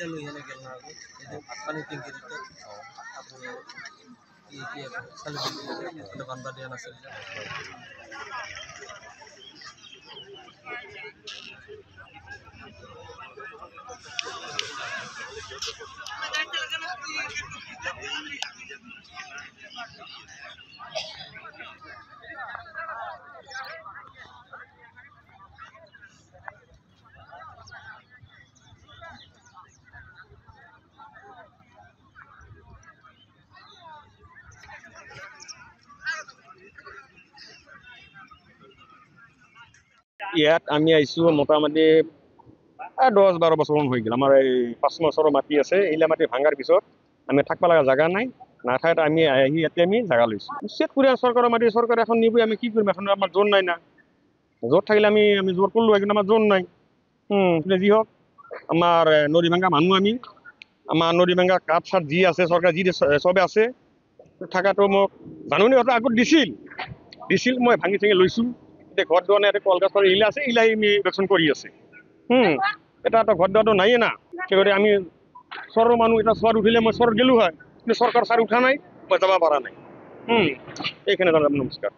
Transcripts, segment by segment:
এটা লই এনে গেল না এই যে পানি ট্যাঙ্কি দিতে আপনি কি সালে এটা বান্দা দেয়া না ছিল ইয়াত আমি আইছো মোটামুটি 10-12 বছৰমান হৈ গ'ল। আমাৰ এই 5 বছৰৰ মাটি আছে, এইলা মাটি ভাঙাৰ পিছত আমি থাকবা লগা জাগা নাই, নাথাকাত আমি আহি ইয়াতে আমি জাগা লৈছো। উচ্ছেদ কৰি চৰকাৰৰ মাটি চৰকাৰে এখন নিবই, আমি কি কৰিম? এখন আমাৰ জোৰ নাই না, জোৰ থাকিলে আমি জোৰ কৰিলো হয়, কিন্তু আমাৰ জোৰ নাই। যি হওক, আমাৰ নদী ভাঙা মানুহ আমি, আমাৰ নদী ভাঙা কাঠ চাঠ যি আছে চৰকাৰে যি চবে আছে, থাকাটো মোক জাননী আগত দিছিল মই ভাঙি চাঙি লৈছো। এতিয়া ঘৰ দুৱাৰ নাই, কলগছৰ ইলা আছে, ইলাই আমি ইলেকশ্যন কৰি আছে। এটা ঘৰ দুৱাৰটো নাইয়ে না, সেইগতে আমি চৰৰ মানুহ, এটা চৰ উঠিলে মই চৰ গেলো হয়, কিন্তু চৰকাৰ চাৰ উঠা নাই, মই যাব পৰা নাই। এইখানে নমস্কার।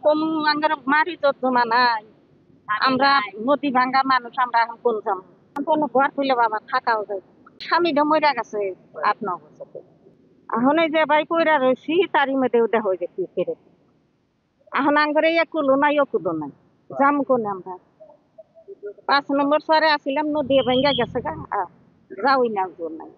কমু আঙ্গার মারি তো জমা নাই, আমরা নদী ভাঙ্গা মানুষ, আমরা এখন কোন যাম? কোনো ঘর খুলে বাবা থাকাও যায়। স্বামীটা মরে গেছে 8-9 বছর। এখন এই যে ভাই কইরা রয়েছি, তারই মধ্যে ওটা হয়ে গেছে ফেরে। এখন আঙ্গরে কুলো নাই, ও কুলো নাই, যাম কোনে আমরা? 5 নম্বর সরে আসিলাম, নদী ভেঙ্গা গেছে গা, যাওই না জোর নাই।